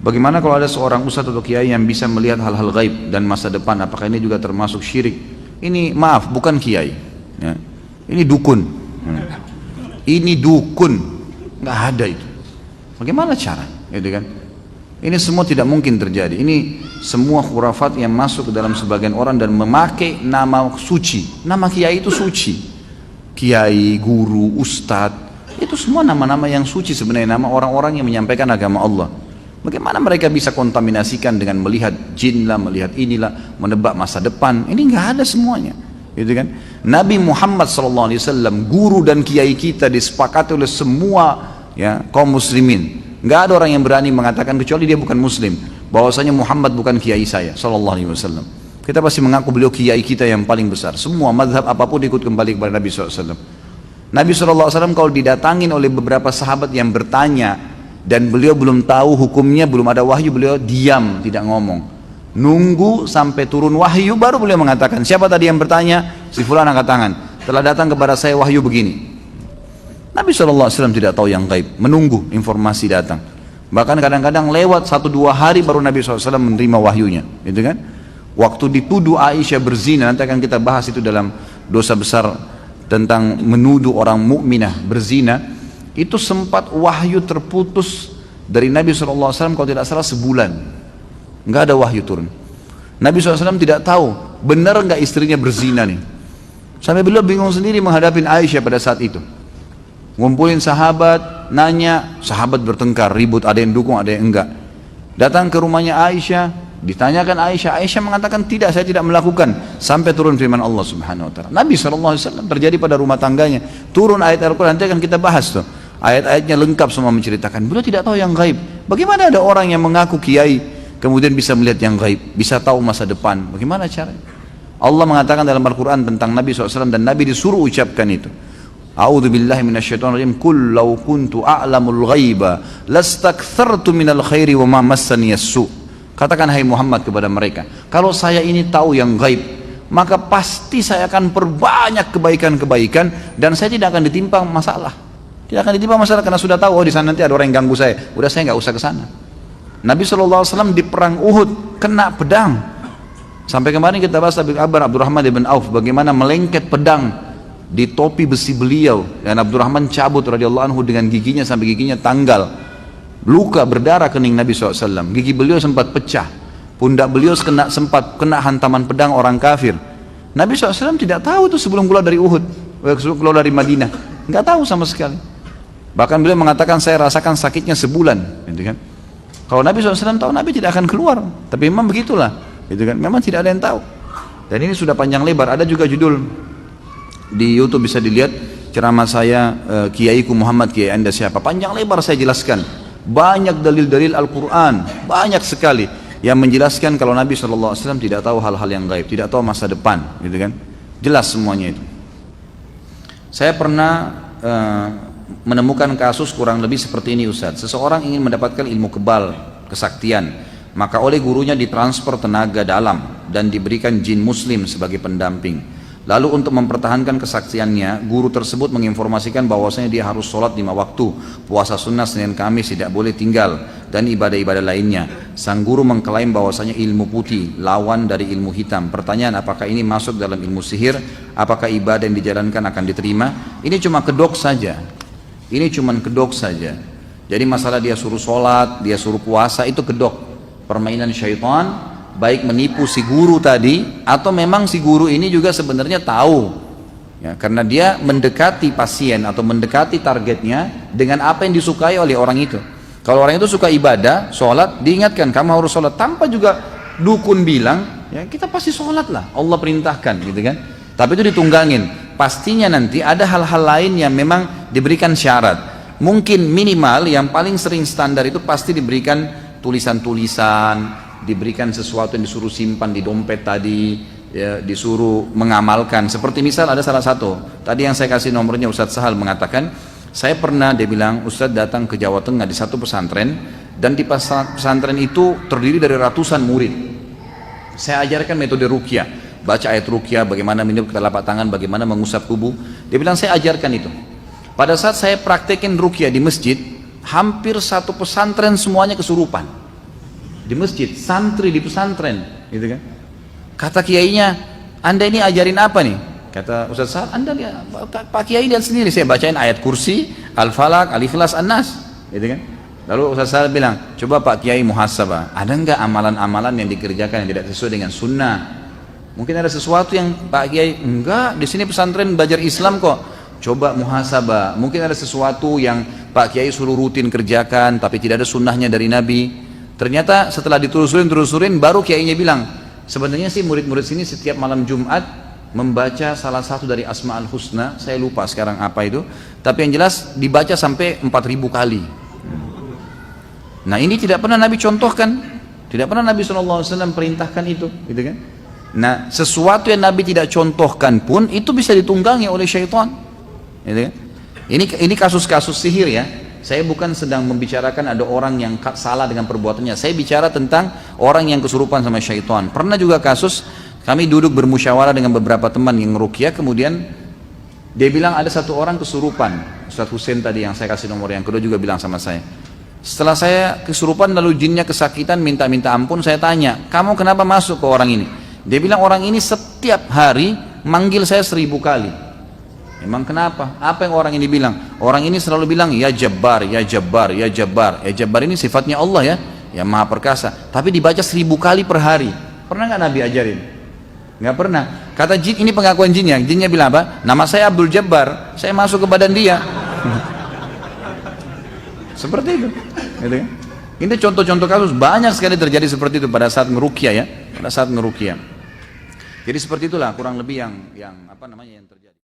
Bagaimana kalau ada seorang ustadz atau kiai yang bisa melihat hal-hal gaib dan masa depan, apakah ini juga termasuk syirik? Ini maaf, bukan kiai ya. Ini dukun. Ini dukun, nggak ada itu. Bagaimana cara gitu kan? Ini semua tidak mungkin terjadi. Ini semua khurafat yang masuk ke dalam sebagian orang dan memakai nama suci. Nama kiai itu suci. Kiai, guru, ustadz, itu semua nama-nama yang suci sebenarnya, nama orang-orang yang menyampaikan agama Allah. Bagaimana mereka bisa kontaminasikan dengan melihat jin lah, melihat inilah, menebak masa depan? Ini nggak ada semuanya, gitu kan? Nabi Muhammad SAW, guru dan kiai kita, disepakati oleh semua ya kaum muslimin. Nggak ada orang yang berani mengatakan, kecuali dia bukan muslim, bahwasanya Muhammad bukan kiai saya SAW. Kita pasti mengaku beliau kiai kita yang paling besar. Semua mazhab apapun ikut kembali kepada Nabi SAW. Nabi SAW kalau didatangin oleh beberapa sahabat yang bertanya dan beliau belum tahu hukumnya, belum ada wahyu, beliau diam, tidak ngomong. Nunggu sampai turun wahyu baru beliau mengatakan, siapa tadi yang bertanya? Si fulan angkat tangan. Telah datang kepada saya wahyu begini. Nabi SAW tidak tahu yang gaib, menunggu informasi datang. Bahkan kadang-kadang lewat 1-2 hari baru Nabi SAW menerima wahyunya, gitu kan? Waktu dituduh Aisyah berzina, nanti akan kita bahas itu dalam dosa besar tentang menuduh orang mukminah berzina. Itu sempat wahyu terputus dari Nabi SAW kalau tidak salah sebulan, nggak ada wahyu turun. Nabi SAW tidak tahu benar nggak istrinya berzina nih, sampai beliau bingung sendiri menghadapi Aisyah pada saat itu. Ngumpulin sahabat, nanya, sahabat bertengkar, ribut, ada yang dukung, ada yang enggak. Datang ke rumahnya Aisyah, ditanyakan Aisyah, Aisyah mengatakan tidak, saya tidak melakukan, sampai turun firman Allah Subhanahu Wa Taala. Nabi SAW terjadi pada rumah tangganya, turun ayat Al-Quran, nanti akan kita bahas tuh. Ayat-ayatnya lengkap semua menceritakan. Beliau tidak tahu yang gaib. Bagaimana ada orang yang mengaku kiai kemudian bisa melihat yang gaib, bisa tahu masa depan? Bagaimana caranya? Allah mengatakan dalam Al-Quran tentang Nabi SAW, dan Nabi disuruh ucapkan itu. A'udzubillahi minasyaitonirrajim. Qul law kuntu a'lamul ghaiba lastakthartu minal khairi wa ma massaniyas su. Katakan hai Muhammad kepada mereka, kalau saya ini tahu yang gaib, maka pasti saya akan perbanyak kebaikan-kebaikan dan saya tidak akan ditimpa masalah. Tidak akan ditimpa masalah karena sudah tahu, oh di sana nanti ada orang yang ganggu saya. Udah, saya nggak usah ke sana. Nabi SAW di perang Uhud kena pedang. Sampai kemarin kita bahas kabar Abdurrahman ibn Auf, bagaimana melengket pedang di topi besi beliau, dan Abdurrahman cabut radhiyallahu anhu dengan giginya sampai giginya tanggal. Luka berdarah kening Nabi SAW. Gigi beliau sempat pecah. Pundak beliau sempat kena hantaman pedang orang kafir. Nabi SAW tidak tahu itu sebelum keluar dari Uhud, sebelum keluar dari Madinah. Nggak tahu sama sekali. Bahkan beliau mengatakan, saya rasakan sakitnya sebulan, gitu kan? Kalau Nabi SAW tahu, Nabi tidak akan keluar. Tapi memang begitulah, gitu kan? Memang tidak ada yang tahu. Dan ini sudah panjang lebar. Ada juga judul di YouTube, bisa dilihat ceramah saya, Kiaiku Muhammad, Kiai Anda siapa? Panjang lebar saya jelaskan. Banyak dalil-dalil Al-Quran, banyak sekali yang menjelaskan kalau Nabi SAW tidak tahu hal-hal yang gaib, tidak tahu masa depan, gitu kan? Jelas semuanya itu. Saya pernah menemukan kasus kurang lebih seperti ini, Ustaz. Seseorang ingin mendapatkan ilmu kebal, kesaktian, maka oleh gurunya ditransfer tenaga dalam dan diberikan jin muslim sebagai pendamping. Lalu untuk mempertahankan kesaksiannya, guru tersebut menginformasikan bahwasanya dia harus sholat 5 waktu, puasa sunnah Senin Kamis tidak boleh tinggal, dan ibadah-ibadah lainnya. Sang guru mengklaim bahwasanya ilmu putih lawan dari ilmu hitam. Pertanyaan, apakah ini masuk dalam ilmu sihir? Apakah ibadah yang dijalankan akan diterima? Ini cuma kedok saja. Ini cuma kedok saja. Jadi masalah dia suruh sholat, dia suruh puasa, itu kedok. Permainan syaitan, baik menipu si guru tadi, atau memang si guru ini juga sebenarnya tahu ya, karena dia mendekati pasien atau mendekati targetnya dengan apa yang disukai oleh orang itu. Kalau orang itu suka ibadah, sholat, diingatkan kamu harus sholat, tanpa juga dukun bilang ya, kita pasti sholat lah, Allah perintahkan, gitu kan. Tapi itu ditunggangin. Pastinya nanti ada hal-hal lain yang memang diberikan syarat. Mungkin minimal yang paling sering standar itu pasti diberikan tulisan-tulisan, diberikan sesuatu yang disuruh simpan di dompet tadi, ya, disuruh mengamalkan. Seperti misal ada salah satu, tadi yang saya kasih nomornya Ustadz Sahal mengatakan, saya pernah, dia bilang, Ustadz datang ke Jawa Tengah di satu pesantren, dan di pesantren itu terdiri dari ratusan murid. Saya ajarkan metode ruqyah, baca ayat ruqyah, bagaimana minum ke telapak tangan, bagaimana mengusap tubuh. Dia bilang saya ajarkan itu. Pada saat saya praktekin ruqyah di masjid, hampir satu pesantren semuanya kesurupan. di masjid, santri di pesantren, gitu kan. Kata kiainya, Anda ini ajarin apa nih? Kata Ustaz Sahal, Anda lihat, Pak Kiai lihat sendiri, saya bacain ayat kursi, Al-Falaq, Al-Ikhlas, An-Nas, gitu kan. Lalu Ustaz Sahal bilang, coba Pak Kiai muhasabah, ada enggak amalan-amalan yang dikerjakan yang tidak sesuai dengan sunnah? Mungkin ada sesuatu yang Pak Kiai, enggak, di sini pesantren belajar Islam kok. Coba muhasabah, mungkin ada sesuatu yang Pak Kiai suruh rutin kerjakan tapi tidak ada sunnahnya dari Nabi. Ternyata setelah ditelusurin baru kiainya bilang, sebenarnya sih murid-murid sini setiap malam Jumat membaca salah satu dari Asma'ul Husna, saya lupa sekarang apa itu, tapi yang jelas dibaca sampai 4.000 kali. Nah ini tidak pernah Nabi contohkan, tidak pernah Nabi SAW perintahkan itu, gitu kan? Nah sesuatu yang Nabi tidak contohkan pun itu bisa ditunggangi oleh syaitan, gitu kan? Ini kasus-kasus sihir ya. Saya bukan sedang membicarakan ada orang yang salah dengan perbuatannya. Saya bicara tentang orang yang kesurupan sama syaitan. Pernah juga kasus kami duduk bermusyawarah dengan beberapa teman yang ruqyah, kemudian dia bilang ada satu orang kesurupan. Ustaz Hussein tadi yang saya kasih nomor yang kedua juga bilang sama saya. Setelah saya kesurupan lalu jinnya kesakitan minta-minta ampun, saya tanya, kamu kenapa masuk ke orang ini? Dia bilang orang ini setiap hari manggil saya 1000 kali. Emang kenapa? Apa yang orang ini bilang? Orang ini selalu bilang ya Jabbar, ya Jabbar, ya Jabbar. Ya Jabbar ini sifatnya Allah ya, yang Maha Perkasa. Tapi dibaca 1000 kali per hari. Pernah nggak Nabi ajarin? Nggak pernah. Kata jin, ini pengakuan jinnya. Jinnya bilang apa? Nama saya Abdul Jabbar. Saya masuk ke badan dia. Seperti itu. Gitu kan? Ini contoh-contoh kasus banyak sekali terjadi seperti itu pada saat meruqyah ya, pada saat meruqyah. Jadi seperti itulah kurang lebih yang apa namanya yang